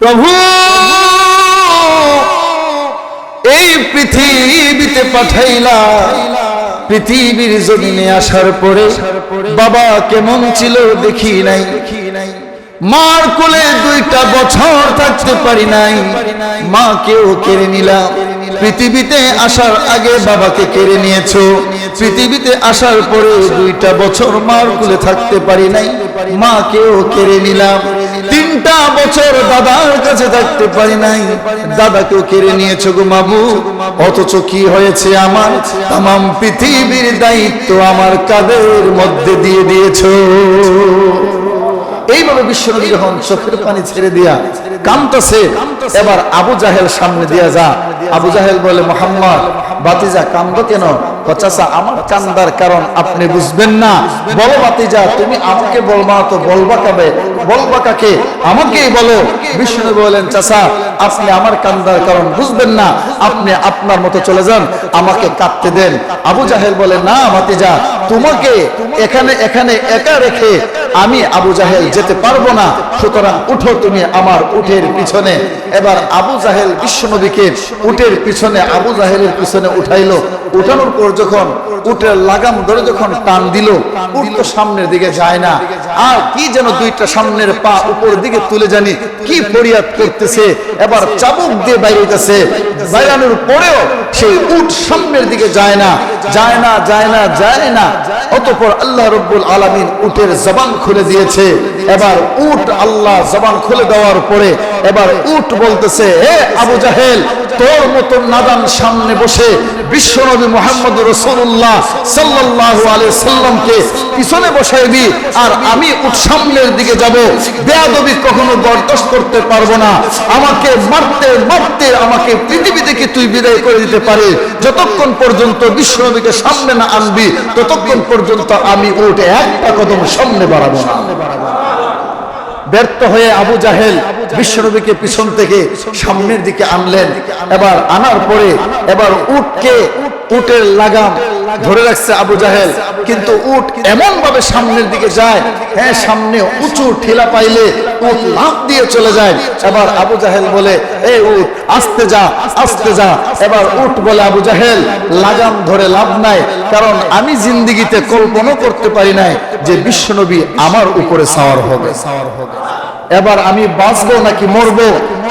প্রভু এই পৃথিবীতে পাঠাইলা, পৃথিবীর জমিনে আসার পরে বাবা কেমন ছিল দেখি নাই, মার কোলে 2টা বছর থাকতে পারি নাই, মাকেও কেড়ে নিলাম। পৃথিবীতে আসার আগে বাবাকে কেড়ে নিয়েছো, পৃথিবীতে আসার পরে 2টা বছর মার কোলে থাকতে পারি নাই, মাকেও কেড়ে নিলাম। 3টা বছর দাদার কাছে থাকতে পারি নাই, দাদাকেও কেড়ে নিয়েছো গো মাবুদ। অথচ কি হয়েছে, আমার তামাম পৃথিবীর দায়িত্ব আমার কাঁধের মধ্যে দিয়ে দিয়েছো। এইভাবে বিশ্বনবী যখন চোখের পানি ছেড়ে দিয়া কাঁদতেছে, এবার আবু জাহেল সামনে দিয়া যা। আবু জাহেল বলে, মুহাম্মদ বাতিজা কাঁদো কেন? চাচা আমার কান্দার কারণ আপনি বুঝবেন না। বলো বাতিজা, তুমি আমাকে বলবা তো বলবা কাবে, বলবা কাকে? আমাকেই বলো। বিশ্বনবী বলেন, চাচা আপনি আমার কান্দার কারণ বুঝবেন না, আপনি আপনার মতো চলে যান, আমাকে কাঁদতে দেন। আবু জাহেল বলে, না বাতিজা, তোমাকে এখানে একা রেখে আমি আবু জাহেল যেতে পারবো না, সুতরাং উঠো তুমি আমার উটের পিছনে। এবার আবু জাহেল বিশ্বনবীকে উটের পিছনে, আবু জাহেলের পিছনে উঠাইলো। উঠানোর পর যখন উটের লাগাম ধরে যখন টান দিল, উট তো সামনের দিকে যায় না, আর কি যেন 2টা সামনের পা উপরের দিকে তুলে জানি কি ফরিয়াদ করতেছে। এবার চাবুক দিয়ে বাইরেছে, বাইরানোর পরেও সেই উট সামনের দিকে যায় না, যায় না, যায় না, যায় না। অতঃপর আল্লাহ রাব্বুল আলামিন উটের জবান খুলে দিয়েছে। এবার উট আল্লাহ জবান খুলে দেওয়ার পরে এবার উট বলতেছে, হে আবু জাহেল, তোর মতো নাদান সামনে বসে বিশ্বনবী মুহাম্মদ রাসূলুল্লাহ সাল্লাল্লাহু আলাইহি সাল্লামকে পিছনে বসাইবি, আর আমি উট সামনের দিকে যাব। বেয়াদবি কখনো বরদাস্ত করতে পারবো না। আমাকে মারতে মারতে আমাকে পৃথিবী থেকে তুই বিদায় করে দিতে পারে, যতক্ষণ পর্যন্ত বিশ্বনবীকে সামনে না আনবি ততক্ষণ পর্যন্ত আমি উট একটা কদম সামনে বাড়াবো না। ব্যর্থ হয়ে আবু জাহেল বিশ্বনবীকে পিছন থেকে সামনের দিকে আনলেন। এবার আনার পরে এবার উটের লাগাম ধরে রাখছে আবু জাহেল, কিন্তু উট এমন ভাবে সামনের দিকে যায়, হ্যাঁ সামনে উঁচু ঠেলা পাইলে উট লাফ দিয়ে চলে যায়। এবার আবু জাহেল বলে, এই উট আস্তে যা, আস্তে যা। এবার উট বলে, আবু জাহেল লাগাম ধরে লাভ নাই, কারণ আমি জিন্দেগিতে কল্পনা করতে পারি নাই যে বিশ্বনবী আমার উপরে সাওয়ার হবে। এবার আমি বাঁচবো নাকি মরবো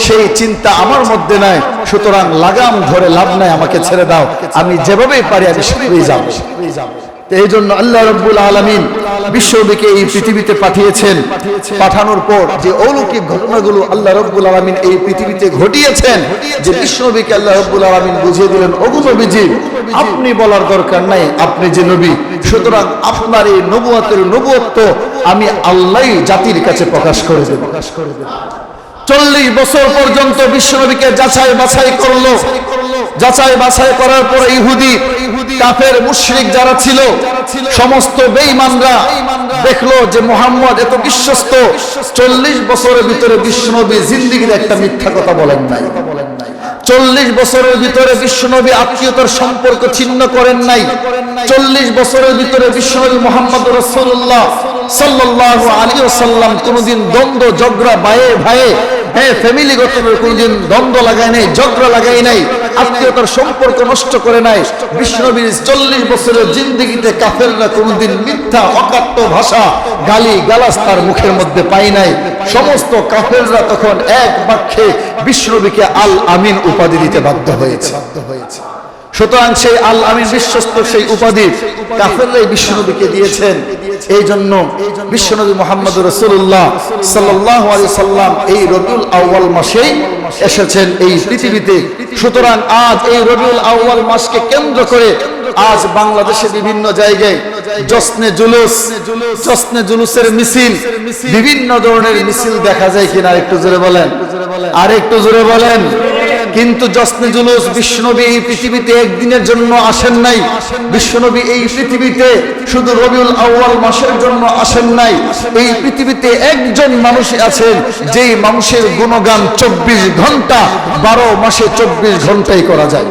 সেই চিন্তা আমার মধ্যে নাই, সুতরাং লাগাম ধরে লাভ নাই, আমাকে ছেড়ে দাও, আমি যেভাবেই পারি আমি সেভাবেই যাব। এই জন্য আল্লাহ রাব্বুল আলামিন বিশ্বনবীকে এই পৃথিবীতে পাঠিয়েছেন। পাঠানোর পর যে অলৌকিক ঘটনাগুলো আল্লাহ রাব্বুল আলামিন এই পৃথিবীতে ঘটিয়েছেন, যে বিশ্বনবীকে আল্লাহ রাব্বুল আলামিন বুঝিয়ে দিলেন, ওগো নবীজি আপনি বলার দরকার নাই, আপনি যে নবী, সুতরাং আপনার এই নবুয়তের নবুয়ত্ব আমি আল্লাহই জাতির কাছে প্রকাশ করে দেব। 40 বছর পর্যন্ত বিশ্বনবীকে যাচাই বাছাই করলো। যাচাই বাছাই করার পর ইহুদি কাফের মুশরিক যারা ছিল সমস্ত বেঈমানরা দেখলো যে মুহাম্মদ এত বিশ্বস্ত, 40 বছরের ভিতরে বিশ্বনবী জিন্দেগীর একটা মিথ্যা কথা বলেন নাই। 40 বছরের ভিতরে বিশ্বনবী আত্মীয়তার সম্পর্ক ছিন্ন করেন নাই। 40 বছরের ভিতরে বিশ্বনবী মুহাম্মদ রাসূলুল্লাহ সাল্লাল্লাহু আলাইহি ওয়াসাল্লাম কোনদিন দ্বন্দ্ব ঝগড়া ভাইয়ে ভাইয়ে, হ্যাঁ ফ্যামিলিগত কোনদিন দ্বন্দ্ব লাগায় নাই, ঝগড়া লাগায় নাই, আত্মীয়তার সম্পর্ক নষ্ট করে নাই। বিশ্বনবীর 40 বছরের জিন্দেগিতে কাফেররা কোনদিন মিথ্যা অকাট্য ভাষা গালি গালাজ তার মুখের মধ্যে পায় নাই। সমস্ত কাফেররা তখন এক বাক্যে বিশ্বনবীকে আল আমিন উপাধি দিতে বাধ্য হয়েছে। সুতরাং সেই আল আমিন বিশ্বস্ত সেই উপাধি কাফেররাই বিশ্বনবীকে দিয়েছেন। এই জন্য বিশ্বনবী মুহাম্মদ রাসূলুল্লাহ সাল্লাল্লাহু আলাইহি সাল্লাম এই রবিউল আউয়াল মাসেই এসেছেন এই পৃথিবীতে। সুতরাং আজ এই রবিউল আউয়াল মাসকে কেন্দ্র করে আজ বাংলাদেশে বিভিন্ন জায়গায় জশ্নে জুলুসের মিছিল, বিভিন্ন ধরনের মিছিল দেখা যায় কিনা একটু জোরে বলেন, আর একটু জোরে বলেন। কিন্তু জশ্নে জুলুস বিশ্বনবী এই পৃথিবীতে একদিনের জন্য আসেন নাই। বিশ্বনবী এই পৃথিবীতে শুধু রবিউল আউয়াল মাসের জন্য আসেন নাই। এই পৃথিবীতে একজন মানুষই আছেন যেই মানুষের গুণগান 24 ঘন্টা 12 মাসে 24 ঘন্টাই করা যায়,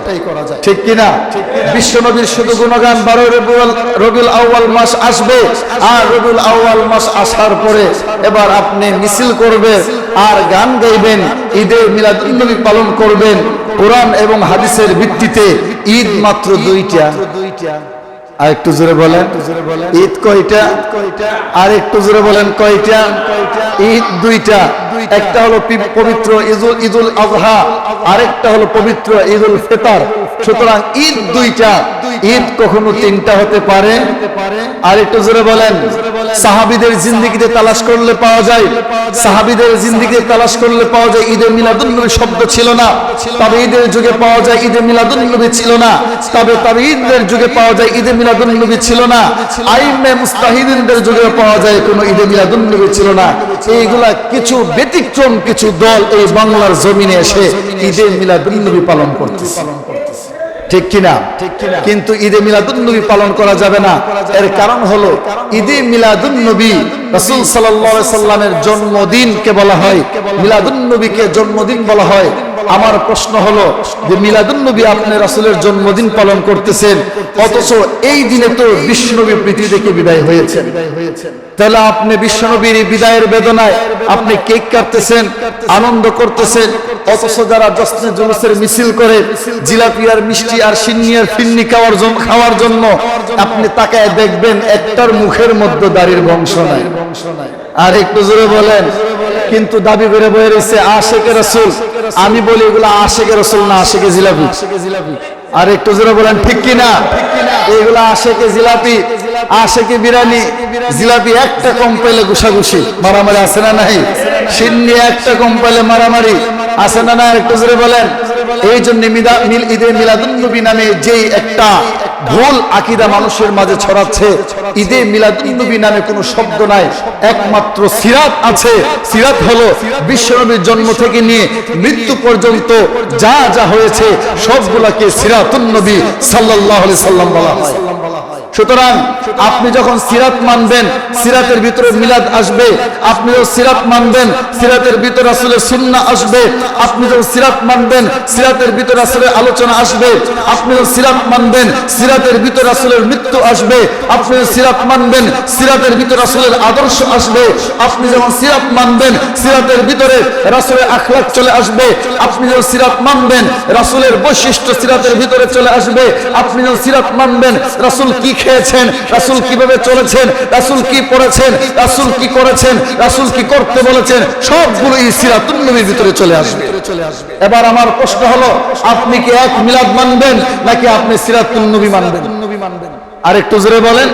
ঠিক কিনা? বিশ্বনবীর শুধু গুণগান 12 রবিউল আউয়াল মাস আসবে, আর রবিউল আউয়াল মাস আসার পরে এবার আপনি মিছিল করবে, আর গান গাইবেন, ঈদে মিলাদুন নবী পালন করবেন কোরআন এবং হাদিসের ভিত্তিতে। ঈদ মাত্র দুইটা। আর একটু জোরে বলেন ঈদ কয়টা? আর একটু জোরে বলেন কয়টা? ঈদ দুইটা। একটা হলো পবিত্র ঈদুল আযহা, আরেকটা হলো পবিত্র ঈদুল ফিতর। সুতরাং ঈদ দুইটা, ঈদ কখনো তিনটা হতে পারে? আর একটু জোরে বলেন। সাহাবীদের জিন্দেগিতে তালাশ করলে পাওয়া যায়, সাহাবীদের জিন্দেগিতে তালাশ করলে পাওয়া যায় ঈদে মিলাদুন নবী শব্দ ছিল না। তবে ঈদের যুগে পাওয়া যায় ঈদে মিলাদুন নবী ছিল না। তবে ঈদের যুগে পাওয়া যায় ঈদে মিলাদুন নবী ছিল না। আইম্মে মুস্তাহিদিনদের যুগে পাওয়া যায় কোনো ঈদে মিলাদুন নবী ছিল না। এইগুলা কিছু ব্যতিক্রম কিছু দল এই বাংলার জমিনে এসে ঈদে মিলাদুন নবী পালন করতেছে, ঠিক কিনা? কিন্তু ঈদে মিলাদুন নবী পালন করা যাবে না। এর কারণ হলো ঈদে মিলাদুন নবী রাসূল সাল্লাল্লাহু আলাইহি সাল্লামের জন্মদিনকে বলা হয়, মিলাদুন নবীকে জন্মদিন বলা হয়। আমার প্রশ্ন হলো যে মিলাদুন নবী আপনি রাসূলের জন্মদিন পালন করতেছেন, অথচ এই দিনে তো বিশ্বনবী পৃথিবী থেকে বিদায় হয়েছেন। তাহলে আপনি বিশ্বনবীর বিদায়ের বেদনায় আপনি কেক কাটতেছেন, আনন্দ করতেছেন, অথচ যারা জশ্নে জুলুসের মিছিল করে জিলাপি আর মিষ্টি আর সিন্নি আর ফিন্নি খাওয়ার জন্য আপনি তাকায় দেখবেন একটার মুখের মধ্যে দাড়ির বংশ নাই। আর একটু জোরে বলেন। কিন্তু দাবি করে বয়ে রয়েছে আশেকে রাসূল। আমি বলি এগুলা আশেকে রাসূল না, আশেকে জিলাপি। আর একটু জোরে বলেন ঠিক কিনা? এগুলা আশেকে জিলাপি, আশেকে বিরিয়ানি। জিলাপি একটা কম পেলে ঘুষাঘুষি, মারামারি আছে না নাই? সিন্নি একটা কম পেলে মারামারি আছে না নাই? একটু জোরে বলেন। এই জন্য ঈদে মিলাদুন নবী নামে যেই একটা ভুল আকীদা মানুষের মাঝে ছড়াচ্ছে, ঈদে মিলাদুন নবী নামে কোনো শব্দ নাই, একমাত্র সিরাত আছে। সিরাত হলো বিশ্বনবীর জন্ম থেকে নিয়ে মৃত্যু পর্যন্ত যা যা হয়েছে সবগুলাকে সিরাতুন নবী সাল্লাল্লাহু আলাইহি সাল্লাম বলা হয়। সুতরাং আপনি যখন সিরাত মানবেন, সিরাতের ভিতরে মিলাদ আসবে। আপনি যখন সিরাত মানবেন, সিরাতের ভিতরে রাসূলের সুন্নাহ আসবে। আপনি যখন সিরাত মানবেন, সিরাতের ভিতরে রাসূলের আলোচনা আসবে। আপনি যখন সিরাত মানবেন, সিরাতের ভিতরে রাসূলের মৃত্যু আসবে। আপনি যখন সিরাত মানবেন, সিরাতের ভিতরে রাসূলের আদর্শ আসবে। আপনি যখন সিরাত মানবেন, সিরাতের ভিতরে রাসূলের আখলাক চলে আসবে। আপনি যখন সিরাত মানবেন, রাসূলের বৈশিষ্ট্য সিরাতের ভিতরে চলে আসবে। আপনি যখন সিরাত মানবেন, রাসূল কি খেয়েছেন, রাসূল কিভাবে চলেছেন, রাসূল কি পড়েছেন, রাসূল কি করেছেন, রাসূল কি করতে বলেছেন, সবগুলো এই সিরাতুন নবীর ভিতরে চলে আসবে। এবার আমার প্রশ্ন হলো আপনি কি এক মিলাদ মানবেন নাকি আপনি সিরাতুন নবী মানবেন? আর একটু জোরে বলেন।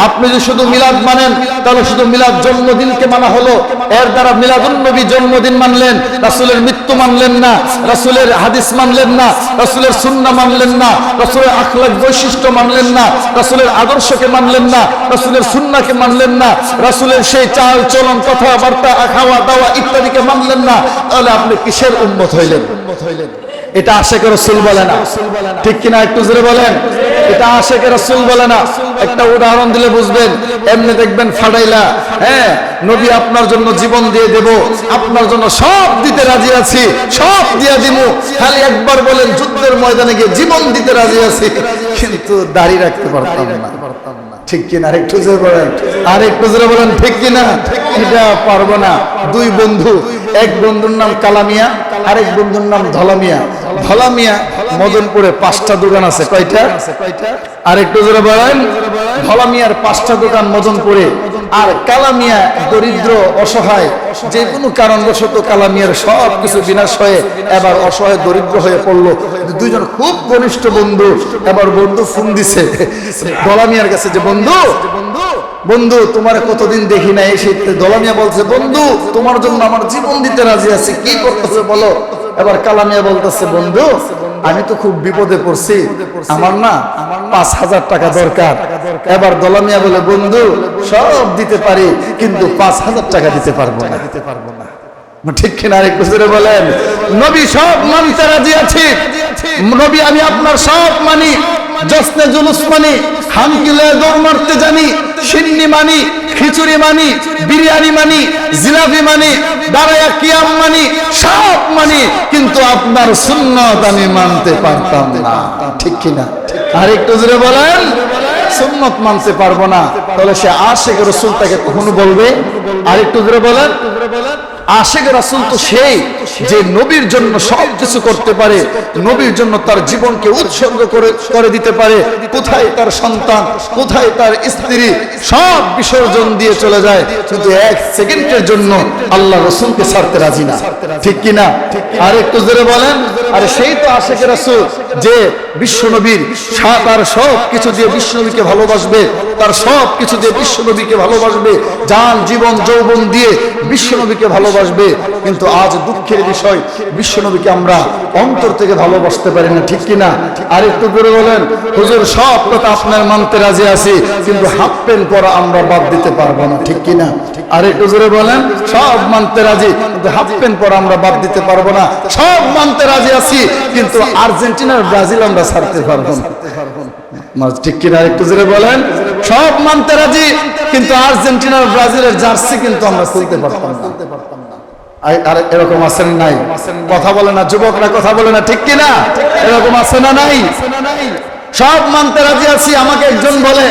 আপনি যদি শুধু মিলাদ মানেন তাহলে শুধু মিলাদ জন্মদিনকে মানা হলো, এর দ্বারা মিলাদুন নবী জন্মদিন মানলেন, রাসূলের মৃত্যু মানলেন না, রাসূলের হাদিস মানলেন না, রাসূলের সুন্নাহ মানলেন না, রাসূলের আখলাক বৈশিষ্ট্য মানলেন না, রাসূলের আদর্শকে মানলেন না, রাসূলের সুন্নাহকে মানলেন না, রাসূলের সেই চাল চলন কথাবার্তা খাওয়া দাওয়া ইত্যাদিকে মানলেন না, তাহলে আপনি কিসের উম্মত হইলেন? এটা আশেকে রাসূল বলে না, ঠিক কিনা? একটু জোরে বলেন। এটা আশেকে রাসূল বলে না। একটা উদাহরণ দিলে বুঝবেন। এমনি দেখবেন ফাটাইলা, হ্যাঁ নবী আপনার জন্য জীবন দিয়ে দেব, আপনার জন্য সব দিতে রাজি আছি, সব দিয়ে দিব, খালি একবার বলেন যুদ্ধের ময়দানে গিয়ে জীবন দিতে রাজি আছি, কিন্তু দাড়ি রাখতে পারতাম না, ঠিক কিনা? আরেকটু জোরে বলেন, আরেকটু জোরে বলেন, ঠিক কিনা? এটা পারবো না। দুই বন্ধু, এক বন্ধুর নাম কালামিয়া, আরেক বন্ধুর নাম ধলামিয়া। ধলামিয়া মদনপুরে 5টা দোকান আছে। কয়টা? আরেকটু জোরে বলেন। ধলামিয়ার 5টা দোকান মদনপুরে, আর কালামিয়া দরিদ্র অসহায়, যে কোনো কারণবশত কালামিয়ার সব কিছু বিনাশ হয়ে এবার অসহায় দরিদ্র হয়ে পড়লো। দুইজন খুব ঘনিষ্ঠ বন্ধু। এবার বন্ধু ফোন দিছে ধলামিয়ার কাছে যে বন্ধু বন্ধু তোমার কতদিন দেখি না। এসে ধলামিয়া বলছে বন্ধু তোমার জন্য আমার জীবন দিতে রাজি আছি, কি করতে হবে বলো। এবার কালামিয়া বলতেছে বন্ধু আমি তো খুব বিপদে পড়ছি, আমার না 5,000 টাকা দরকার। এবার ধলামিয়া বলে বন্ধু সব দিতে পারি কিন্তু 5,000 টাকা দিতে পারবো না। ঠিক কিনা? আরেকটু জোরে বলেন। নবী সব মানতে রাজি আছি, নবী আমি আপনার সব মানি, জশ্নে জুলুস মানি, হামকিলে দৌড় মারতে জানি, সিন্নি মানি, খিচুড়ি মানি, বিরিয়ানি মানি, জিলাপি মানি, দাঁড়ায়া কিয়াম মানি, সব মানি, কিন্তু আপনার সুন্নাত আমি মানতে পারতাম না। ঠিক কিনা? আরেকটু জোরে বলেন। সুন্নাত মানতে পারবো না, তাহলে সে আশিক রাসূল তাকে কখনো বলবে? আরেকটু জোরে বলেন। আশিক রাসূল তো সেই যে নবীর জন্য সব কিছু করতে পারে, নবীর জন্য তার জীবনকে উৎসর্গ করে দিতে পারে। কোথায় তার সন্তান, কোথায় তার স্ত্রী, সব বিসর্জন দিয়ে চলে যায়, কিন্তু এক সেকেন্ডের জন্য আল্লাহ রাসূলকে ছাড়তে রাজি না, ঠিক কি না? আর একটু জোরে বলেন। আরে সেই তো আশিক রাসূল যে বিশ্বনবীর তার সব কিছু দিয়ে বিশ্বনবীকে ভালোবাসবে, তার সব কিছু দিয়ে বিশ্বনবীকে ভালোবাসবে, জান জীবন যৌবন দিয়ে বিশ্বনবীকে ভালোবাসবে। কিন্তু আজ দুঃখের বিষয়, বিশ্বনবীকে আমরা অন্তর থেকে ভালোবাসতে পারি না, ঠিক কি না? আর একটু করে বলেন, হুজুর সব কথা আপনার মানতে রাজি আছি, কিন্তু হাফ প্যান্ট পরা আমরা বাদ দিতে পারবো না, ঠিক কি না? আর একটু জোরে বলেন, সব মানতে রাজি কিন্তু হাফ প্যান্ট পরা আমরা বাদ দিতে পারবো না। সব মানতে রাজি আছি কিন্তু আর্জেন্টিনার ব্রাজিল আমরা ছাড়তে পারবো না, ঠিক কিনা? একটু জোরে বলেন। সব মানতে রাজি কিন্তু আর্জেন্টিনার ব্রাজিলের জার্সি কিন্তু আমরা খুলতে পারতাম না। আর এরকম আছে না নাই? কথা বলে না যুবকরা, কথা বলে না, ঠিক কিনা? এরকম আছে না নাই? সব মানতে রাজি আছি। আমাকে একজন বলে,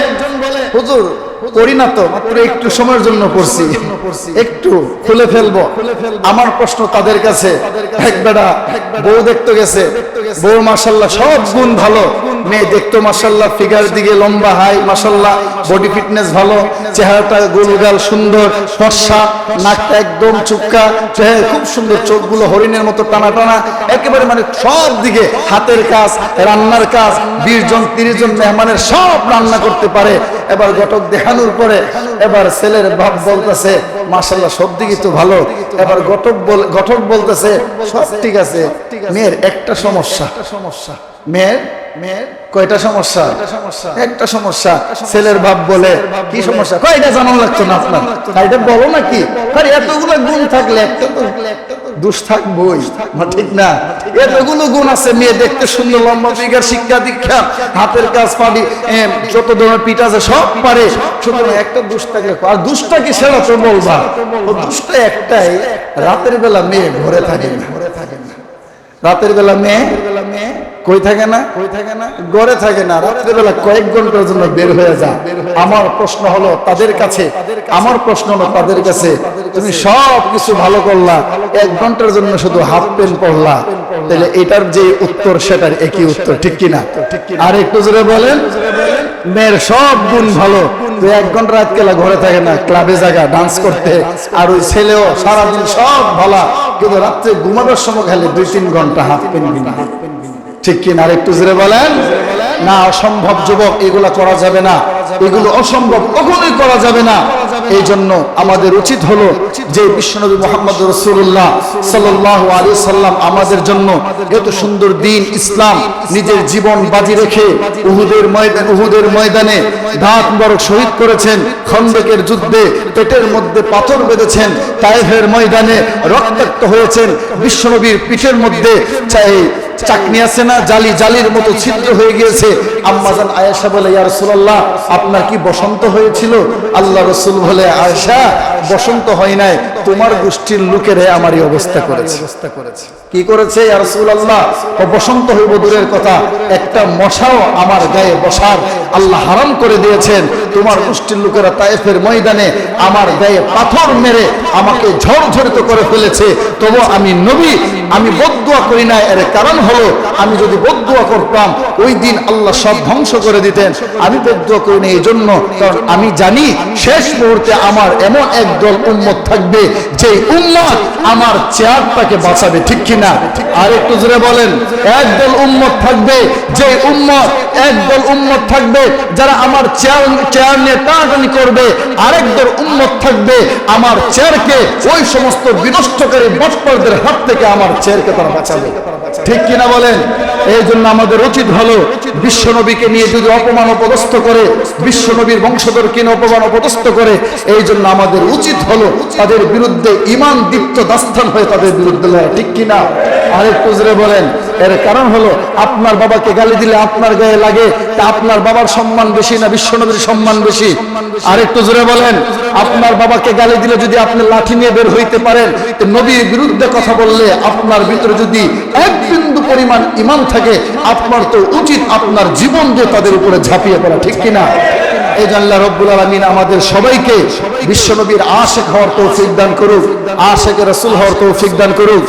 হুজুর করি না তো, মাত্র একটু সময়ের জন্য করছি, একটু খুলে ফেলবো। আমার প্রশ্ন তাদের কাছে, এক বেটা বউ দেখতে গেছে, বউ মাশাআল্লাহ সব গুণ ভালো, মেয়ে দেখতো মাশাআল্লাহ ফিগার দিকে লম্বা, হাই মাশাআল্লাহ, বডি ফিটনেস ভালো, চেহারাটা গোলগাল সুন্দর, ফর্সা, নাকটা একদম চুক্কা, খুব সুন্দর, চোখগুলো হরিণের মতো টানা টানা, একেবারে মানে সব দিকে হাতের কাজ, রান্নার কাজ, 20 জন 30 জন মেহমানের সব রান্না করতে পারে। এবার ঘটক দেখানোর পরে এবার ছেলের বাপ বলতেছে মাশাআল্লাহ সব দিকই তো ভালো। এবার ঘটক বলতেছে সব ঠিক আছে, মেয়ের একটা সমস্যা। মেয়ের কয়টা সমস্যা? একটা সমস্যা। ছেলের বাপ বলে কি সমস্যা? কয়টা জানানো লাগতো না আপনার, এটা বলো নাকি? এতগুলো গুণ থাকলে একটা তো দোষ থাকবই, ঠিক না? এতগুলো গুণ আছে, মেয়ে দেখতে সুন্দর, লম্বা ফিগার, শিক্ষা দীক্ষা, হাতের কাজ পারি, যত ধরনের পিঠ আছে সব পারে, সুতরাং একটা দোষ থাকলে, আর দোষটা কি সেটা তো বলবা। ও দোষটা একটাই, রাতের বেলা মেয়ে ঘরে থাকে না। রাতের বেলা মেয়ে কই থাকে না? ঘরে থাকে না, রাতের বেলা কয়েক ঘন্টার জন্য বের হয়ে যায়। আমার প্রশ্ন হলো তাদের কাছে, তুমি সব কিছু ভালো করলা, 1 ঘন্টার জন্য শুধু হাফ প্যান্ট পরলা, তাহলে এটার যে উত্তর সেটার একই উত্তর, ঠিক কিনা? আর একটু জোরে বলেন। মেয়ের সব গুণ ভালো, তো 1 ঘন্টা রাত কেলা ঘরে থাকে না, ক্লাবে জায়গা ডান্স করতে, আর ওই ছেলেও সারাদিন সব ভালো, কিন্তু রাত্রে ঘুমাবার সময় খালি 2-3 ঘন্টা হাফ প্যান্ট বিনা, ঠিক কিনা? আর একটু জোরে বলেন। না, অসম্ভব যুবক, এগুলা করা যাবে না, এগুলো অসম্ভব, কখনোই করা যাবে না। এই জন্য আমাদের উচিত হলো যে বিশ্বনবী মুহাম্মদ রাসূলুল্লাহ সাল্লাল্লাহু আলাইহি সাল্লাম আমাদের জন্য এত সুন্দর দ্বীন ইসলাম নিজের জীবন বাজি রেখে উহুদের ময়দানে দাঁত মুবারক শহীদ করেছেন, খন্দকের যুদ্ধে পেটের মধ্যে পাথর বেঁধেছেন, তায়েফের ময়দানে রক্তাক্ত হয়েছেন, বিশ্বনবীর পিঠের মধ্যে চাকনি আছে না, জালির মতো ছিদ্র হয়ে গিয়েছে। আম্মাজান আয়েশা বলে, ইয়া রাসূলুল্লাহ আপনার কি বসন্ত হয়েছিল? আল্লাহ রাসূল বলে, আয়েশা বসন্ত হয় নাই, তোমার গোষ্ঠীর লোকেরা আমার এই অবস্থা করেছে। কি করেছে ইয়া রাসূলুল্লাহ? বসন্ত হইব দূরের কথা, একটা মশাও আমার গায়ে বসার আল্লাহ হারাম করে দিয়েছেন। তোমার গোষ্ঠীর লোকেরা তায়েফের ময়দানে আমার গায়ে পাথর মেরে আমাকে ঝড়ঝড়িত করে ফেলেছে, তবু আমি নবী, আমি বদদুয়া করি না। এর কারণ হলো, আমি যদি বদদুয়া করতাম ওই দিন আল্লাহ সব ধ্বংস করে দিতেন। আমি বদদুয়া করি না এই জন্য, কারণ আমি জানি শেষ মুহূর্তে আমার এমন একদল উম্মত থাকবে যে উম্মত আমার চেয়ারটাকে বাঁচাবে, ঠিক কিনা? আর একটু জোরে বলেন। একদল উম্মত থাকবে যে একদল উম্মত থাকবে যারা আমার চেয়ার নিয়ে টানাটানি করবে, আরেকদল উম্মত থাকবে আমার চেয়ারকে ওই সমস্ত বিনষ্টকারী বটপারদের হাত থেকে আমার চেয়ারকে তারা বাঁচাবে, ঠিক কিনা বলেন? এই জন্য আমাদের উচিত হলো বিশ্বনবীকে নিয়ে যদি অপমান অপদস্থ করে, বিশ্বনবীর বংশধরকে নিয়ে অপমান অপদস্থ করে, এই জন্য আমাদের উচিত হলো তাদের বিরুদ্ধে ঈমান দীপ্ত দাস্তান হয়ে তাদের বিরুদ্ধে লড়া, ঠিক কিনা? আর একটু জোরে বলেন। এর কারণ হলো, আপনার বাবাকে গালি দিলে আপনার গায়ে লাগে, তা আপনার বাবার সম্মান বেশি না বিশ্বনবীর সম্মান বেশি? আর একটু জোরে বলেন। আপনার বাবাকে গালি দিলে যদি আপনি লাঠি নিয়ে বের হইতে পারেন, নবীর বিরুদ্ধে কথা বললে আপনার ভিতরে যদি 1 বিন্দু পরিমাণ ঈমান থাকে, আপনার তো উচিত আপনার জীবন দিয়ে তাদের উপরে ঝাঁপিয়ে পড়া, ঠিক কিনা? এই জন্য আল্লাহ রাব্বুল আলামিন আমাদের সবাইকে বিশ্বনবীর আশিক হওয়ার তৌফিক দান করুক, আশিক রাসূল হওয়ার তৌফিক দান করুক।